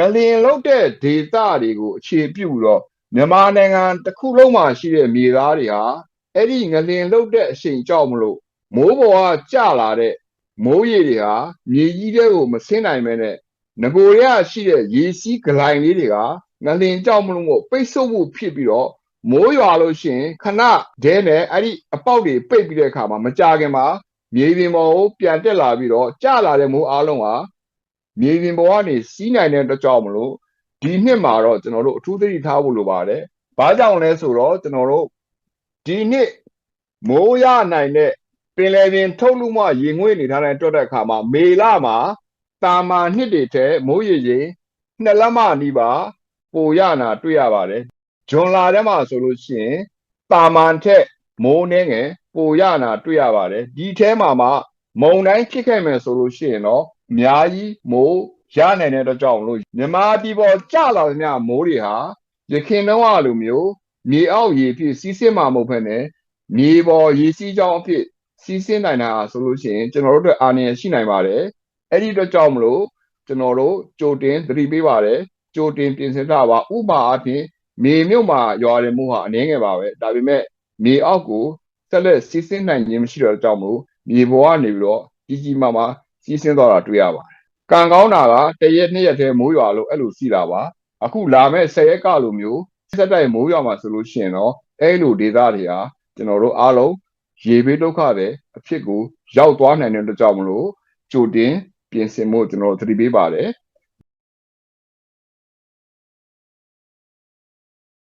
ငလျင်လုတ်တဲ့ဒေသတွေကိုအခြေပြုတော့မြန်မာနိုင်ငံတစ်ခုလုံးမှာရှိတဲ့မြေသားတွေဟာအဲ့ဒီငလျင်လုတ်တဲ့အချိန်ကြောက်မလို့မိုးပေါ်ကကျလာတဲ့မိုးရေတွေဟာမြေကြီးတွေကိုမဆင်းနိုင်ပဲနဲ့ငကိုရရှိတဲ့ရေစီးဂလိုင်လေးတွေကငလျင်ကြောက်မလို့ပိတ်ဆို့မှုဖြစ်ပြီးတော့မိုးရွာလို့ရှိရင်ခဏဒဲနဲ့အဲ့ဒီအပေါက်တွေပိတ်ပြီးတဲ့အခါမှာမကြခင်မှာမြေပြင်ပေါ်ကိုပြန်တက်လာပြီးတော့ကျလာတဲ့မိုးအားလုံးဟာမြေပြင်ပေါ်ကနေစီးနိုင်တဲ့အတွက်ကြောင့်မလို့ဒီနှစ်မှာတော့ကျွန်တော်တို့အထူးသတိထားဖို့လိုပါတယ်။ဘာကြောင့်လဲဆိုတော့ကျွန်တော်တို့ဒီနှစ်မိုးရနိုင်တဲ့ပင်လယ်ပြင်ထုတ်လုပ်မှရေငွေ့နေထားတဲ့တွက်တဲ့အခါမှာမေလမှာတာမာနှစ်တွေထဲမိုးရေချိန်2 လက်မနီးပါပိုရနာတွေ့ရပါတယ်။ဇွန်လထဲမှာဆိုလို့ရှိရင်တာမန်ထက်မိုးနှင်းငယ်ပိုရနာတွေ့ရပါတယ်။ဒီထဲမှာမှမုံတိုင်းဖြစ်ခဲ့မယ်ဆိုလို့ရှိရင်တော့အများကြီးမိုးရနိုင်တဲ့အတွက်ကြောင့်လို့မြန်မာပြည်ပေါ်ကျလာတဲ့မိုးတွေဟာရခင်တော့အလိုမျိုးမြေအောက်ရေဖြစ်စီးဆင်းမှာမဟုတ်ဘဲနဲ့မြေပေါ်ရေစီးကြောင်းအဖြစ်စီးဆင်းနိုင်တာဆိုလို့ရှိရင်ကျွန်တော်တို့အတွက်အာဏာရှိနိုင်ပါတယ်အဲ့ဒီအတွက်ကြောင့်မလို့ကျွန်တော်တို့ကြိုတင်သတိပေးပါတယ်ကြိုတင်ပြင်ဆင်ထားပါဥပမာအဖြစ်မြေမြုပ်မှာရွာတယ်မှုဟာအနည်းငယ်ပါပဲဒါပေမဲ့မြေအောက်ကိုဆက်လက်စီးဆင်းနိုင်ခြင်းမရှိတော့တဲ့ကြောင့်မလို့မြေပေါ်ကနေပြီးတော့ကြီးကြီးမားမားစီးဆင်းသွားတာတွေ့ရပါတယ်ကံကောင်းတာကတရက်2ရက်တည်းမိုးရွာလို့အဲ့လိုစီတာပါအခုလာမဲ့10ရက်ကလိုမျိုးဆက်တိုက်မိုးရွာမှာဆိုလို့ရှိရင်တော့အဲ့လိုဒေသတွေဟာကျွန်တော်တို့အားလုံးရေဘေးဒုက္ခတွေအဖြစ်ကိုရောက်သွားနိုင်တဲ့အတွက်ကြောင့်မလို့ကြိုတင်ပြင်ဆင်ဖို့ကျွန်တော်တို့သတိပေးပါတယ်